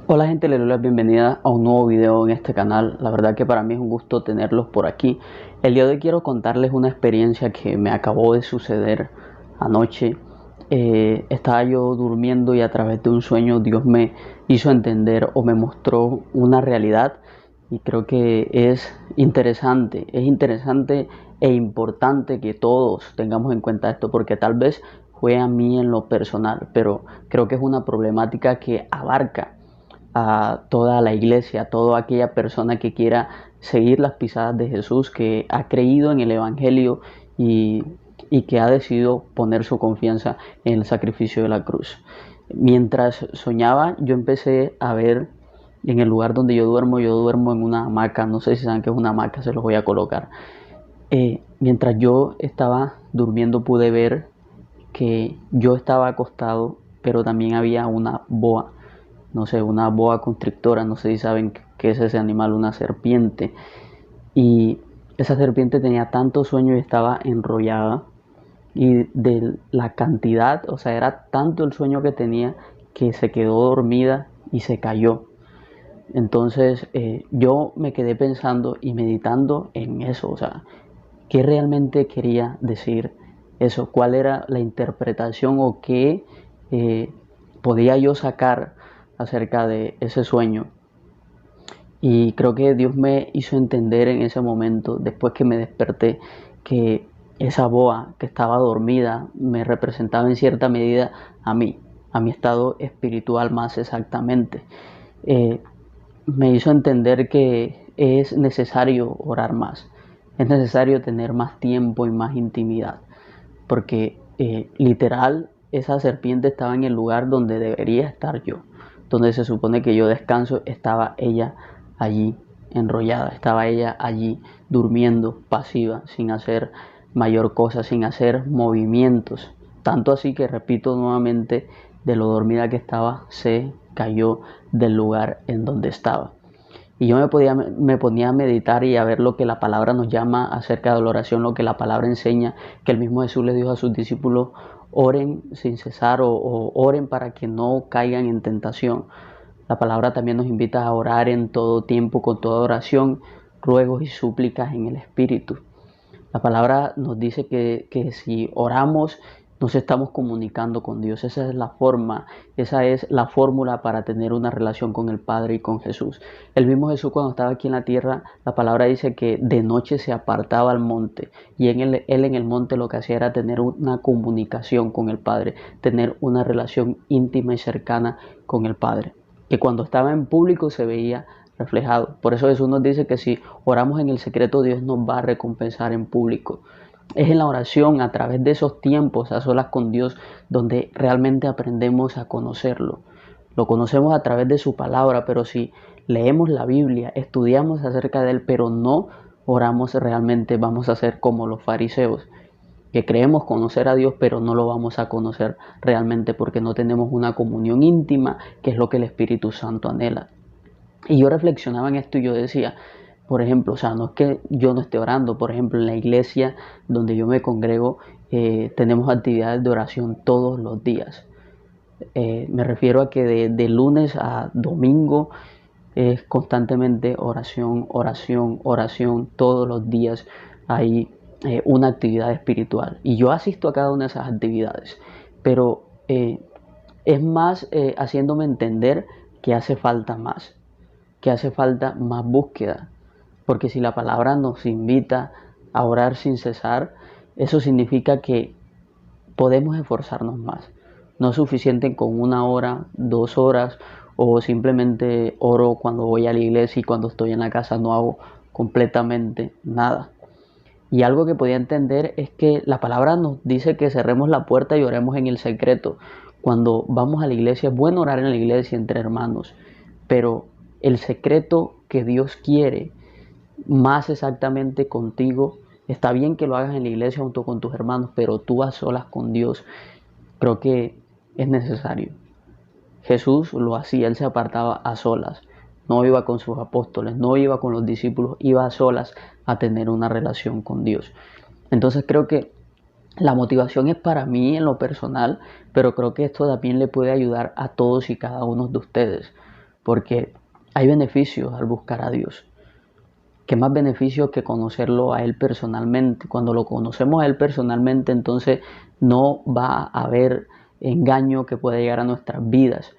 Hola gente, les doy la bienvenida a un nuevo video en este canal. La verdad que para mí es un gusto tenerlos por aquí. El día de hoy quiero contarles una experiencia que me acabó de suceder anoche. Estaba yo durmiendo y a través de un sueño Dios me hizo entender o me mostró una realidad y creo que es interesante e importante que todos tengamos en cuenta esto porque tal vez fue a mí en lo personal, pero creo que es una problemática que abarca a toda la iglesia, a toda aquella persona que quiera seguir las pisadas de Jesús, que ha creído en el Evangelio y, y que ha decidido poner su confianza en el sacrificio de la cruz. Mientras soñaba, yo empecé a ver en el lugar donde yo duermo en una hamaca, no sé si saben qué es una hamaca, se los voy a colocar. Mientras yo estaba durmiendo pude ver que yo estaba acostado, pero también había una boa, no sé, una boa constrictora, no sé si saben qué es ese animal, una serpiente. Y esa serpiente tenía tanto sueño y estaba enrollada. Y de la cantidad, o sea, era tanto el sueño que tenía que se quedó dormida y se cayó. Entonces yo me quedé pensando y meditando en eso, o sea, qué realmente quería decir eso, cuál era la interpretación o qué eh, podía yo sacar acerca de ese sueño. Y creo que Dios me hizo entender en ese momento, después que me desperté, que esa boa que estaba dormida me representaba en cierta medida a mí, a mi estado espiritual más exactamente. Eh, Me hizo entender que es necesario orar más, es necesario tener más tiempo y más intimidad, porque literal esa serpiente estaba en el lugar donde debería estar yo, donde se supone que yo descanso, estaba ella allí enrollada, estaba ella allí durmiendo pasiva, sin hacer mayor cosa, sin hacer movimientos, tanto así que repito nuevamente, de lo dormida que estaba, se cayó del lugar en donde estaba. Y yo me ponía a meditar y a ver lo que la palabra nos llama acerca de la oración, lo que la palabra enseña, que el mismo Jesús le dijo a sus discípulos, oren sin cesar o oren para que no caigan en tentación. La palabra también nos invita a orar en todo tiempo, con toda oración, ruegos y súplicas en el Espíritu. La palabra nos dice que si oramos, nos estamos comunicando con Dios. Esa es la forma, esa es la fórmula para tener una relación con el Padre y con Jesús. El mismo Jesús cuando estaba aquí en la tierra, la palabra dice que de noche se apartaba al monte y él en el monte lo que hacía era tener una comunicación con el Padre, tener una relación íntima y cercana con el Padre, que cuando estaba en público se veía reflejado. Por eso Jesús nos dice que si oramos en el secreto, Dios nos va a recompensar en público. Es en la oración, a través de esos tiempos a solas con Dios, donde realmente aprendemos a conocerlo. Lo conocemos a través de su palabra, pero si leemos la Biblia, estudiamos acerca de él, pero no oramos realmente, vamos a ser como los fariseos, que creemos conocer a Dios, pero no lo vamos a conocer realmente porque no tenemos una comunión íntima, que es lo que el Espíritu Santo anhela. Y yo reflexionaba en esto y yo decía, por ejemplo, o sea, no es que yo no esté orando, por ejemplo, en la iglesia donde yo me congrego, tenemos actividades de oración todos los días. Me refiero a que de lunes a domingo es constantemente oración, oración, oración, todos los días hay una actividad espiritual. Y yo asisto a cada una de esas actividades, pero es más haciéndome entender que hace falta más, que hace falta más búsqueda, porque si la palabra nos invita a orar sin cesar, eso significa que podemos esforzarnos más. No es suficiente con 1 hora, 2 horas, o simplemente oro cuando voy a la iglesia y cuando estoy en la casa no hago completamente nada. Y algo que podía entender es que la palabra nos dice que cerremos la puerta y oremos en el secreto. Cuando vamos a la iglesia es bueno orar en la iglesia entre hermanos, pero el secreto que Dios quiere más exactamente contigo, está bien que lo hagas en la iglesia junto con tus hermanos, pero tú a solas con Dios, creo que es necesario. Jesús lo hacía, él se apartaba a solas, no iba con sus apóstoles, no iba con los discípulos, iba a solas a tener una relación con Dios. Entonces creo que la motivación es para mí en lo personal, pero creo que esto también le puede ayudar a todos y cada uno de ustedes. porque hay beneficios al buscar a Dios. ¿Qué más beneficio que conocerlo a Él personalmente? Cuando lo conocemos a Él personalmente, entonces no va a haber engaño que pueda llegar a nuestras vidas.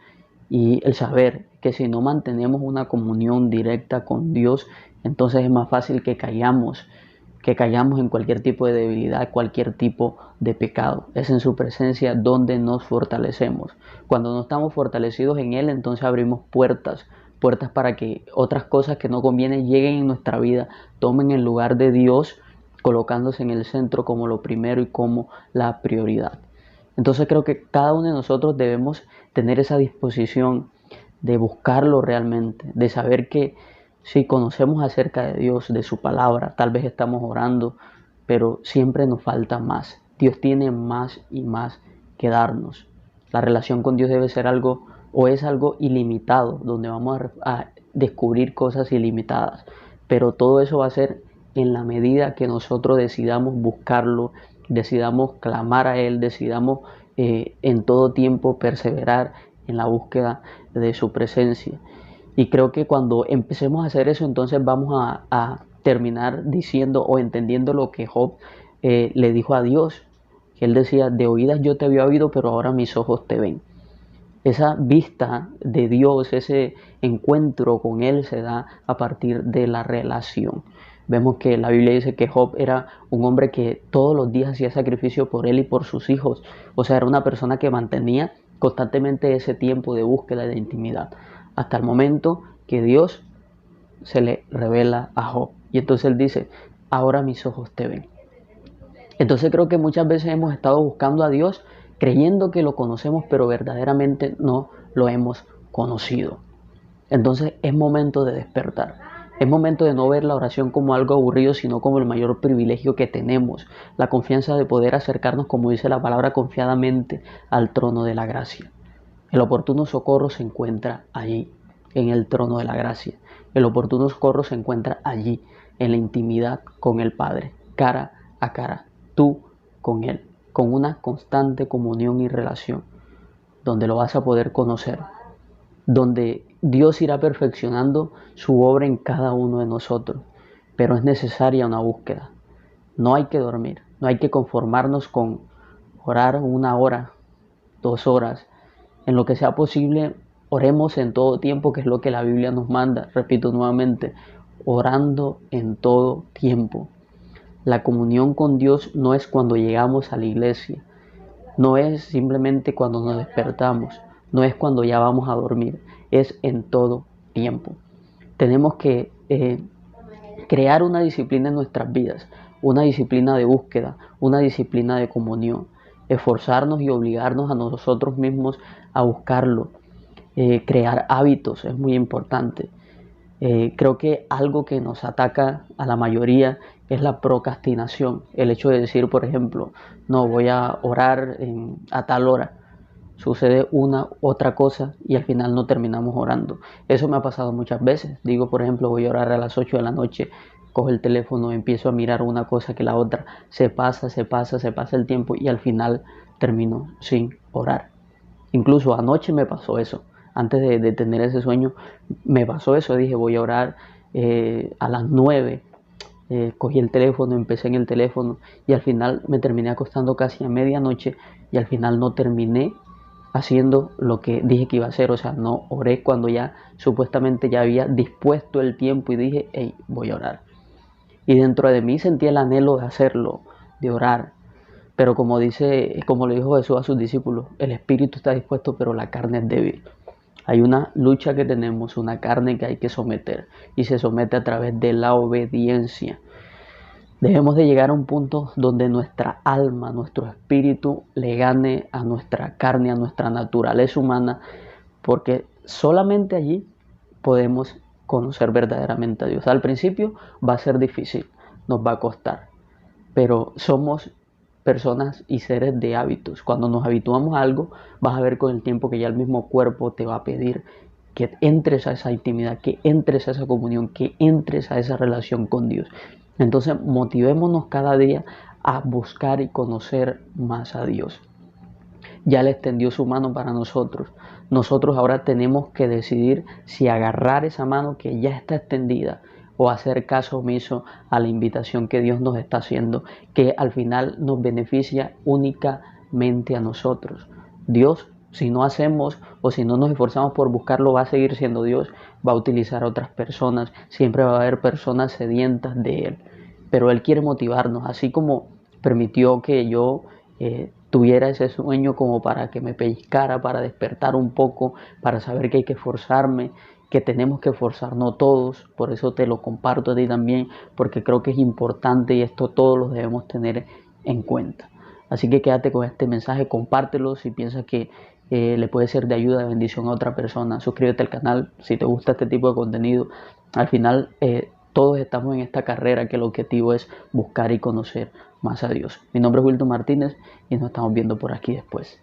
Y el saber que si no mantenemos una comunión directa con Dios, entonces es más fácil que caigamos en cualquier tipo de debilidad, cualquier tipo de pecado. Es en su presencia donde nos fortalecemos. Cuando no estamos fortalecidos en Él, entonces abrimos puertas para que otras cosas que no convienen lleguen en nuestra vida, tomen el lugar de Dios, colocándose en el centro como lo primero y como la prioridad. Entonces creo que cada uno de nosotros debemos tener esa disposición de buscarlo realmente, de saber que si conocemos acerca de Dios, de su palabra, tal vez estamos orando, pero siempre nos falta más. Dios tiene más y más que darnos. La relación con Dios debe ser algo o es algo ilimitado, donde vamos a descubrir cosas ilimitadas, pero todo eso va a ser en la medida que nosotros decidamos buscarlo, decidamos clamar a Él, decidamos en todo tiempo perseverar en la búsqueda de su presencia. Y creo que cuando empecemos a hacer eso, entonces vamos a terminar diciendo o entendiendo lo que Job le dijo a Dios. Que él decía, de oídas yo te había oído, pero ahora mis ojos te ven. Esa vista de Dios, ese encuentro con Él se da a partir de la relación. Vemos que la Biblia dice que Job era un hombre que todos los días hacía sacrificio por él y por sus hijos. O sea, era una persona que mantenía constantemente ese tiempo de búsqueda de intimidad. Hasta el momento que Dios se le revela a Job. Y entonces él dice, ahora mis ojos te ven. Entonces creo que muchas veces hemos estado buscando a Dios creyendo que lo conocemos, pero verdaderamente no lo hemos conocido. Entonces es momento de despertar. Es momento de no ver la oración como algo aburrido, sino como el mayor privilegio que tenemos. La confianza de poder acercarnos, como dice la palabra, confiadamente al trono de la gracia. El oportuno socorro se encuentra allí, en el trono de la gracia. El oportuno socorro se encuentra allí, en la intimidad con el Padre, cara a cara, tú con Él, con una constante comunión y relación, donde lo vas a poder conocer, donde Dios irá perfeccionando su obra en cada uno de nosotros, pero es necesaria una búsqueda. No hay que dormir, no hay que conformarnos con orar 1 hora, 2 horas. En lo que sea posible, oremos en todo tiempo, que es lo que la Biblia nos manda. Repito nuevamente, orando en todo tiempo. La comunión con Dios no es cuando llegamos a la iglesia, no es simplemente cuando nos despertamos, no es cuando ya vamos a dormir, es en todo tiempo. Tenemos que crear una disciplina en nuestras vidas, una disciplina de búsqueda, una disciplina de comunión, esforzarnos y obligarnos a nosotros mismos a buscarlo, crear hábitos es muy importante. Creo que algo que nos ataca a la mayoría es la procrastinación, el hecho de decir, por ejemplo, no voy a orar a tal hora, sucede una otra cosa y al final no terminamos orando. Eso me ha pasado muchas veces. Digo, por ejemplo, voy a orar a las 8 de la noche, cojo el teléfono, empiezo a mirar una cosa que la otra, se pasa el tiempo y al final termino sin orar. Incluso anoche me pasó eso. Antes de tener ese sueño, me pasó eso. Dije, voy a orar a las 9. Cogí el teléfono, empecé en el teléfono y al final me terminé acostando casi a medianoche y al final no terminé haciendo lo que dije que iba a hacer. O sea, no oré cuando ya supuestamente ya había dispuesto el tiempo y dije, hey, voy a orar. Y dentro de mí sentí el anhelo de hacerlo, de orar. Pero como le dijo Jesús a sus discípulos, el espíritu está dispuesto, pero la carne es débil. Hay una lucha que tenemos, una carne que hay que someter y se somete a través de la obediencia. Debemos de llegar a un punto donde nuestra alma, nuestro espíritu le gane a nuestra carne, a nuestra naturaleza humana, porque solamente allí podemos conocer verdaderamente a Dios. Al principio va a ser difícil, nos va a costar, pero somos personas y seres de hábitos. Cuando nos habituamos a algo, vas a ver con el tiempo que ya el mismo cuerpo te va a pedir que entres a esa intimidad, que entres a esa comunión, que entres a esa relación con Dios. Entonces, motivémonos cada día a buscar y conocer más a Dios. ya Él extendió su mano para nosotros. Nosotros ahora tenemos que decidir si agarrar esa mano que ya está extendida o hacer caso omiso a la invitación que Dios nos está haciendo, que al final nos beneficia únicamente a nosotros. Dios, si no hacemos o si no nos esforzamos por buscarlo, va a seguir siendo Dios, va a utilizar a otras personas, siempre va a haber personas sedientas de Él. Pero Él quiere motivarnos, así como permitió que yo tuviera ese sueño como para que me pellizcara, para despertar un poco, para saber que hay que esforzarme, que tenemos que esforzarnos todos. Por eso te lo comparto a ti también, porque creo que es importante y esto todos lo debemos tener en cuenta. Así que quédate con este mensaje, compártelo si piensas que le puede ser de ayuda, de bendición a otra persona. Suscríbete al canal si te gusta este tipo de contenido. Al final todos estamos en esta carrera que el objetivo es buscar y conocer más a Dios. Mi nombre es Wilton Martínez y nos estamos viendo por aquí después.